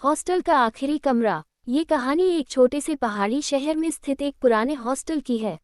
Hostel का आखिरी कमरा। ये कहानी एक छोटे से पहाड़ी शहर में स्थित एक पुराने हॉस्टल की है।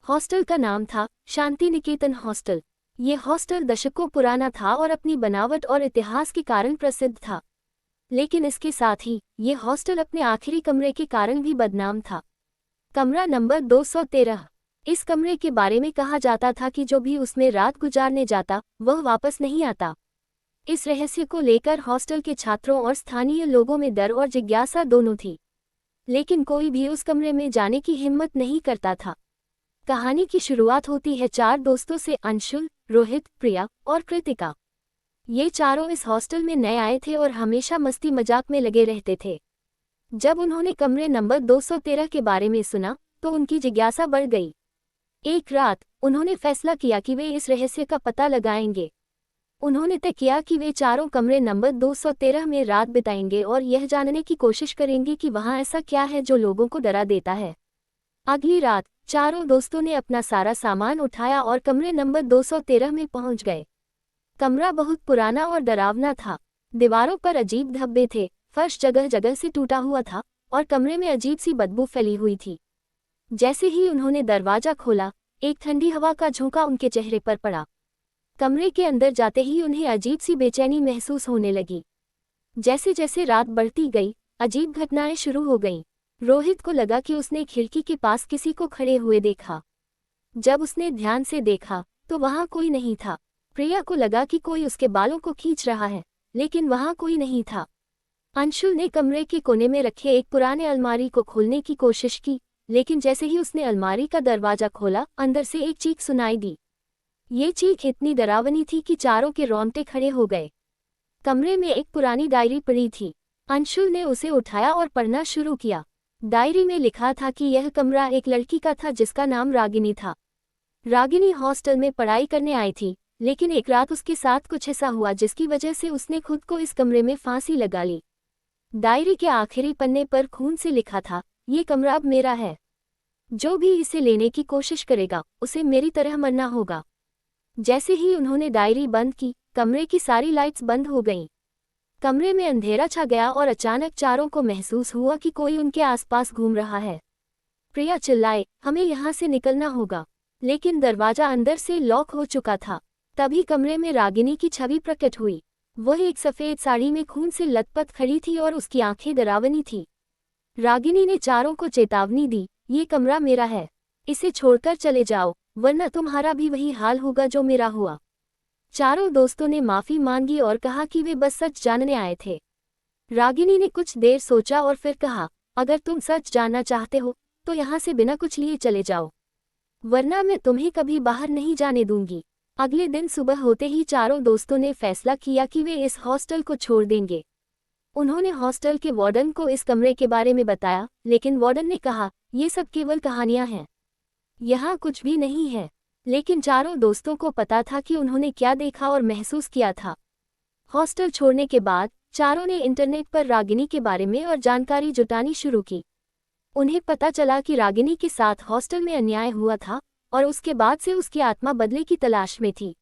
हॉस्टल का नाम था शांति निकेतन हॉस्टल। ये हॉस्टल दशकों पुराना था और अपनी बनावट और इतिहास के कारण प्रसिद्ध था। लेकिन इसके साथ ही ये हॉस्टल अपने आखिरी कमरे के कारण भी बदनाम था। कमरा नंबर 213। इस कमरे के बारे में कहा जाता था कि जो भी उसमें रात गुजारने जाता वह वापस नहीं आता। इस रहस्य को लेकर हॉस्टल के छात्रों और स्थानीय लोगों में डर और जिज्ञासा दोनों थी, लेकिन कोई भी उस कमरे में जाने की हिम्मत नहीं करता था। कहानी की शुरुआत होती है 4 दोस्तों से, अंशुल, रोहित, प्रिया और कृतिका। ये चारों इस हॉस्टल में नए आए थे और हमेशा मस्ती मजाक में लगे रहते थे। जब उन्होंने कमरे नंबर 213 के बारे में सुना तो उनकी जिज्ञासा बढ़ गई। एक रात उन्होंने फैसला किया कि वे इस रहस्य का पता लगाएंगे। उन्होंने तय किया कि वे चारों कमरे नंबर 213 में रात बिताएंगे और यह जानने की कोशिश करेंगे कि वहां ऐसा क्या है जो लोगों को डरा देता है। अगली रात चारों दोस्तों ने अपना सारा सामान उठाया और कमरे नंबर 213 में पहुंच गए। कमरा बहुत पुराना और डरावना था। दीवारों पर अजीब धब्बे थे, फर्श जगह जगह से टूटा हुआ था और कमरे में अजीब सी बदबू फैली हुई थी। जैसे ही उन्होंने दरवाजा खोला, एक ठंडी हवा का झोंका उनके चेहरे पर पड़ा। कमरे के अंदर जाते ही उन्हें अजीब सी बेचैनी महसूस होने लगी। जैसे जैसे रात बढ़ती गई, अजीब घटनाएं शुरू हो गईं। रोहित को लगा कि उसने खिड़की के पास किसी को खड़े हुए देखा। जब उसने ध्यान से देखा तो वहां कोई नहीं था। प्रिया को लगा कि कोई उसके बालों को खींच रहा है, लेकिन वहां कोई नहीं था। अंशुल ने कमरे के कोने में रखे एक पुराने अलमारी को खोलने की कोशिश की, लेकिन जैसे ही उसने अलमारी का दरवाजा खोला, अंदर से एक चीख सुनाई दी। ये चीख इतनी डरावनी थी कि चारों के रोंगटे खड़े हो गए। कमरे में एक पुरानी डायरी पड़ी थी। अंशुल ने उसे उठाया और पढ़ना शुरू किया। डायरी में लिखा था कि यह कमरा एक लड़की का था जिसका नाम रागिनी था। रागिनी हॉस्टल में पढ़ाई करने आई थी, लेकिन एक रात उसके साथ कुछ ऐसा हुआ जिसकी वजह से उसने खुद को इस कमरे में फांसी लगा ली। डायरी के आखिरी पन्ने पर खून से लिखा था, ये कमरा अब मेरा है। जो भी इसे लेने की कोशिश करेगा उसे मेरी तरह मरना होगा। जैसे ही उन्होंने डायरी बंद की, कमरे की सारी लाइट्स बंद हो गईं। कमरे में अंधेरा छा गया और अचानक चारों को महसूस हुआ कि कोई उनके आसपास घूम रहा है। प्रिया चिल्लाए, हमें यहाँ से निकलना होगा, लेकिन दरवाजा अंदर से लॉक हो चुका था। तभी कमरे में रागिनी की छवि प्रकट हुई। वह एक सफ़ेद साड़ी में खून से लथपथ खड़ी थी और उसकी आंखें डरावनी थीं। रागिनी ने चारों को चेतावनी दी, ये कमरा मेरा है, इसे छोड़कर चले जाओ, वरना तुम्हारा भी वही हाल होगा जो मेरा हुआ। चारों दोस्तों ने माफी मांगी और कहा कि वे बस सच जानने आए थे। रागिनी ने कुछ देर सोचा और फिर कहा, अगर तुम सच जानना चाहते हो तो यहाँ से बिना कुछ लिए चले जाओ, वरना मैं तुम्हें कभी बाहर नहीं जाने दूंगी। अगले दिन सुबह होते ही चारों दोस्तों ने फैसला किया कि वे इस हॉस्टल को छोड़ देंगे। उन्होंने हॉस्टल के वार्डन को इस कमरे के बारे में बताया, लेकिन वार्डन ने कहा, ये सब केवल कहानियां हैं, यहाँ कुछ भी नहीं है। लेकिन चारों दोस्तों को पता था कि उन्होंने क्या देखा और महसूस किया था। हॉस्टल छोड़ने के बाद चारों ने इंटरनेट पर रागिनी के बारे में और जानकारी जुटानी शुरू की। उन्हें पता चला कि रागिनी के साथ हॉस्टल में अन्याय हुआ था और उसके बाद से उसकी आत्मा बदले की तलाश में थी।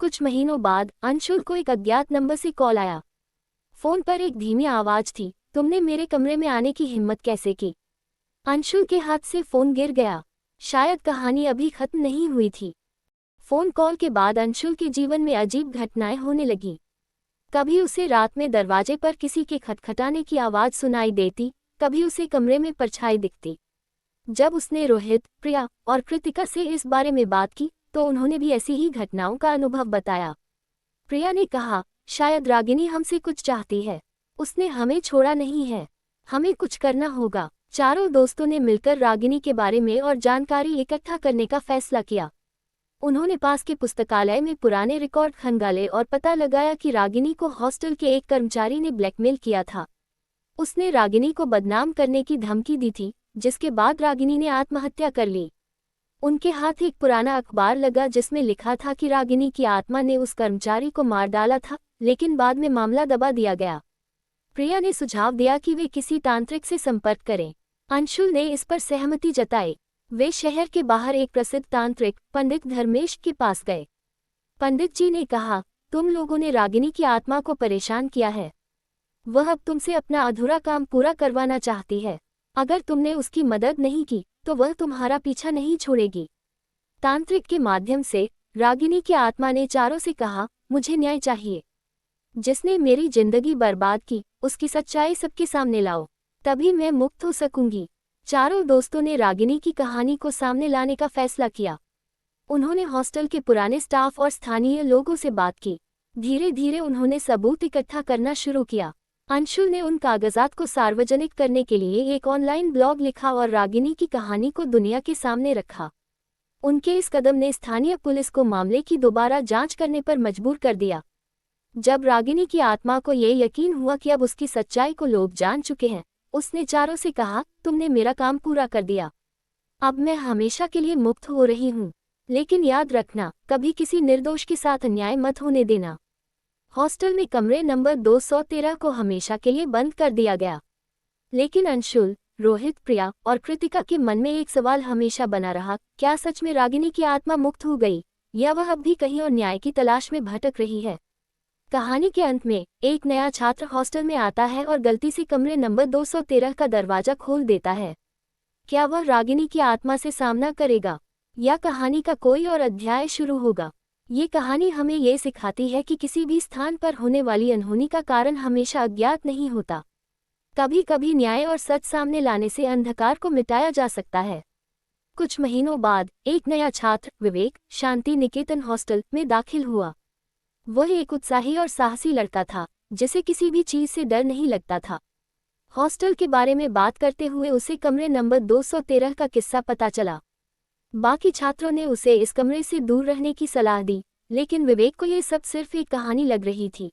कुछ महीनों बाद अंशुल को एक अज्ञात नंबर से कॉल आया। फोन पर एक धीमी आवाज थी, तुमने मेरे कमरे में आने की हिम्मत कैसे की? अंशुल के हाथ से फोन गिर गया। शायद कहानी अभी खत्म नहीं हुई थी। फोन कॉल के बाद अंशुल के जीवन में अजीब घटनाएं होने लगीं। कभी उसे रात में दरवाजे पर किसी के खटखटाने की आवाज़ सुनाई देती, कभी उसे कमरे में परछाई दिखती। जब उसने रोहित, प्रिया और कृतिका से इस बारे में बात की तो उन्होंने भी ऐसी ही घटनाओं का अनुभव बताया। प्रिया ने कहा, शायद रागिनी हमसे कुछ चाहती है, उसने हमें छोड़ा नहीं है, हमें कुछ करना होगा। चारों दोस्तों ने मिलकर रागिनी के बारे में और जानकारी इकट्ठा करने का फैसला किया। उन्होंने पास के पुस्तकालय में पुराने रिकॉर्ड खंगाले और पता लगाया कि रागिनी को हॉस्टल के एक कर्मचारी ने ब्लैकमेल किया था। उसने रागिनी को बदनाम करने की धमकी दी थी, जिसके बाद रागिनी ने आत्महत्या कर ली। उनके हाथ एक पुराना अखबार लगा जिसमें लिखा था कि रागिनी की आत्मा ने उस कर्मचारी को मार डाला था, लेकिन बाद में मामला दबा दिया गया। प्रिया ने सुझाव दिया कि वे किसी तांत्रिक से संपर्क करें। अंशुल ने इस पर सहमति जताई। वे शहर के बाहर एक प्रसिद्ध तांत्रिक पंडित धर्मेश के पास गए। पंडित जी ने कहा, तुम लोगों ने रागिनी की आत्मा को परेशान किया है, वह अब तुमसे अपना अधूरा काम पूरा करवाना चाहती है। अगर तुमने उसकी मदद नहीं की तो वह तुम्हारा पीछा नहीं छोड़ेगी। तांत्रिक के माध्यम से रागिनी की आत्मा ने चारों से कहा, मुझे न्याय चाहिए। जिसने मेरी जिंदगी बर्बाद की, उसकी सच्चाई सबके सामने लाओ, तभी मैं मुक्त हो सकूंगी। चारों दोस्तों ने रागिनी की कहानी को सामने लाने का फैसला किया। उन्होंने हॉस्टल के पुराने स्टाफ और स्थानीय लोगों से बात की। धीरे धीरे उन्होंने सबूत इकट्ठा करना शुरू किया। अंशुल ने उन कागजात को सार्वजनिक करने के लिए एक ऑनलाइन ब्लॉग लिखा और रागिनी की कहानी को दुनिया के सामने रखा। उनके इस कदम ने स्थानीय पुलिस को मामले की दोबारा जांच करने पर मजबूर कर दिया। जब रागिनी की आत्मा को ये यकीन हुआ कि अब उसकी सच्चाई को लोग जान चुके हैं, उसने चारों से कहा, तुमने मेरा काम पूरा कर दिया। अब मैं हमेशा के लिए मुक्त हो रही हूँ। लेकिन याद रखना, कभी किसी निर्दोष के साथ अन्याय मत होने देना। हॉस्टल में कमरे नंबर 213 को हमेशा के लिए बंद कर दिया गया। लेकिन अंशुल, रोहित, प्रिया और कृतिका के मन में एक सवाल हमेशा बना रहा, क्या सच में रागिनी की आत्मा मुक्त हो गई, या वह अब भी कहीं और न्याय की तलाश में भटक रही है। कहानी के अंत में एक नया छात्र हॉस्टल में आता है और गलती से कमरे नंबर 213 का दरवाजा खोल देता है। क्या वह रागिनी की आत्मा से सामना करेगा, या कहानी का कोई और अध्याय शुरू होगा? ये कहानी हमें ये सिखाती है कि किसी भी स्थान पर होने वाली अनहोनी का कारण हमेशा अज्ञात नहीं होता। कभी कभी न्याय और सच सामने लाने से अंधकार को मिटाया जा सकता है। कुछ महीनों बाद एक नया छात्र विवेक शांति निकेतन हॉस्टल में दाखिल हुआ। वह एक उत्साही और साहसी लड़का था, जिसे किसी भी चीज से डर नहीं लगता था। हॉस्टल के बारे में बात करते हुए उसे कमरे नंबर 213 का किस्सा पता चला। बाकी छात्रों ने उसे इस कमरे से दूर रहने की सलाह दी, लेकिन विवेक को ये सब सिर्फ एक कहानी लग रही थी।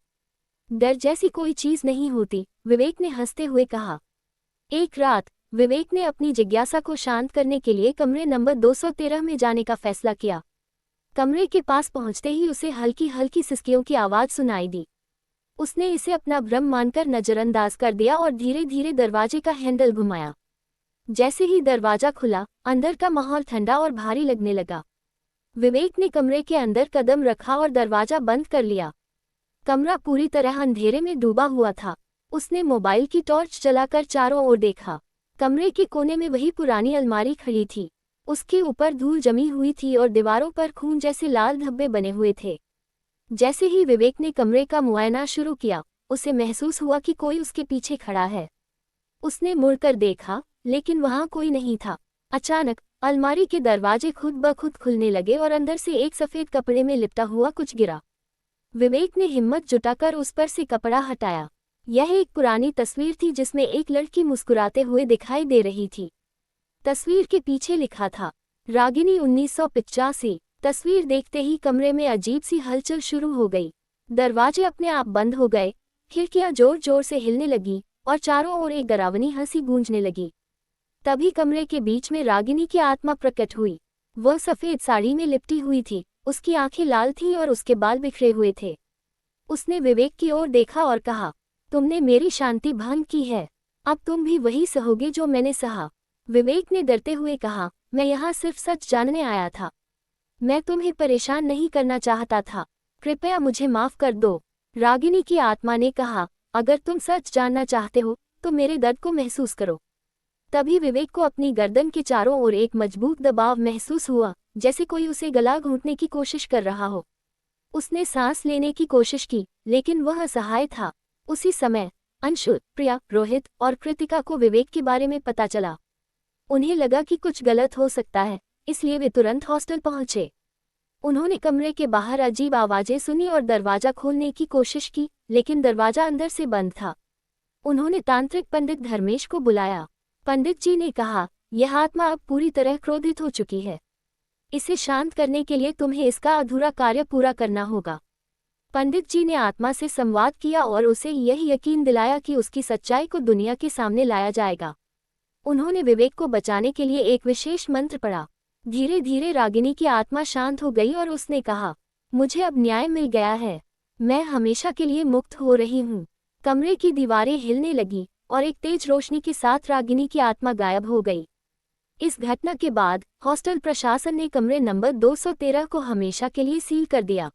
डर जैसी कोई चीज नहीं होती, विवेक ने हंसते हुए कहा। एक रात विवेक ने अपनी जिज्ञासा को शांत करने के लिए कमरे नंबर 213 में जाने का फैसला किया। कमरे के पास पहुंचते ही उसे हल्की हल्की सिसकियों की आवाज सुनाई दी। उसने इसे अपना भ्रम मानकर नजरअंदाज कर दिया और धीरे धीरे दरवाजे का हैंडल घुमाया। जैसे ही दरवाजा खुला, अंदर का माहौल ठंडा और भारी लगने लगा। विवेक ने कमरे के अंदर कदम रखा और दरवाजा बंद कर लिया। कमरा पूरी तरह अंधेरे में डूबा हुआ था। उसने मोबाइल की टॉर्च जलाकर चारों ओर देखा। कमरे के कोने में वही पुरानी अलमारी खड़ी थी। उसके ऊपर धूल जमी हुई थी और दीवारों पर खून जैसे लाल धब्बे बने हुए थे। जैसे ही विवेक ने कमरे का मुआयना शुरू किया, उसे महसूस हुआ कि कोई उसके पीछे खड़ा है। उसने मुड़कर देखा, लेकिन वहां कोई नहीं था। अचानक अलमारी के दरवाजे खुद ब खुद खुलने लगे और अंदर से एक सफेद कपड़े में लिपटा हुआ कुछ गिरा। विवेक ने हिम्मत जुटाकर उस पर से कपड़ा हटाया। यह एक पुरानी तस्वीर थी जिसमें एक लड़की मुस्कुराते हुए दिखाई दे रही थी। तस्वीर के पीछे लिखा था, रागिनी 1985। तस्वीर देखते ही कमरे में अजीब सी हलचल शुरू हो गई। दरवाजे अपने आप बंद हो गए, खिड़कियां जोर जोर से हिलने लगी और चारों ओर एक डरावनी हंसी गूंजने लगी। तभी कमरे के बीच में रागिनी की आत्मा प्रकट हुई। वह सफेद साड़ी में लिपटी हुई थी, उसकी आंखें लाल थीं और उसके बाल बिखरे हुए थे। उसने विवेक की ओर देखा और कहा, तुमने मेरी शांति भंग की है, अब तुम भी वही सहोगे जो मैंने सहा। विवेक ने डरते हुए कहा, मैं यहाँ सिर्फ सच जानने आया था। मैं तुम्हें परेशान नहीं करना चाहता था, कृपया मुझे माफ कर दो। रागिनी की आत्मा ने कहा, अगर तुम सच जानना चाहते हो तो मेरे दर्द को महसूस करो। तभी विवेक को अपनी गर्दन के चारों ओर एक मजबूत दबाव महसूस हुआ, जैसे कोई उसे गला घोंटने की कोशिश कर रहा हो। उसने सांस लेने की कोशिश की, लेकिन वह असहाय था। उसी समय अंशुल, प्रिया, रोहित और कृतिका को विवेक के बारे में पता चला। उन्हें लगा कि कुछ गलत हो सकता है, इसलिए वे तुरंत हॉस्टल पहुंचे। उन्होंने कमरे के बाहर अजीब आवाजें सुनी और दरवाजा खोलने की कोशिश की, लेकिन दरवाजा अंदर से बंद था। उन्होंने तांत्रिक पंडित धर्मेश को बुलाया। पंडित जी ने कहा, यह आत्मा अब पूरी तरह क्रोधित हो चुकी है। इसे शांत करने के लिए तुम्हें इसका अधूरा कार्य पूरा करना होगा। पंडित जी ने आत्मा से संवाद किया और उसे यह यकीन दिलाया कि उसकी सच्चाई को दुनिया के सामने लाया जाएगा। उन्होंने विवेक को बचाने के लिए एक विशेष मंत्र पढ़ा। धीरे धीरे रागिनी की आत्मा शांत हो गई और उसने कहा, मुझे अब न्याय मिल गया है, मैं हमेशा के लिए मुक्त हो रही हूँ। कमरे की दीवारें हिलने लगी और एक तेज रोशनी के साथ रागिनी की आत्मा गायब हो गई। इस घटना के बाद हॉस्टल प्रशासन ने कमरे नंबर 213 को हमेशा के लिए सील कर दिया।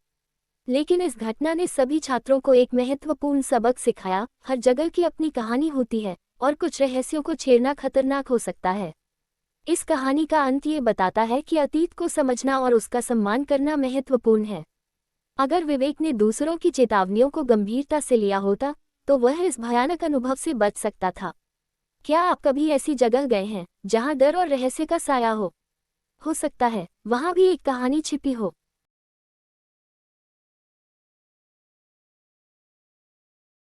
लेकिन इस घटना ने सभी छात्रों को एक महत्वपूर्ण सबक सिखाया। हर जगह की अपनी कहानी होती है और कुछ रहस्यों को छेड़ना खतरनाक हो सकता है। इस कहानी का अंत ये बताता है कि अतीत को समझना और उसका सम्मान करना महत्वपूर्ण है। अगर विवेक ने दूसरों की चेतावनियों को गंभीरता से लिया होता तो वह इस भयानक अनुभव से बच सकता था। क्या आप कभी ऐसी जगह गए हैं जहां डर और रहस्य का साया हो सकता है वहां भी एक कहानी छिपी हो।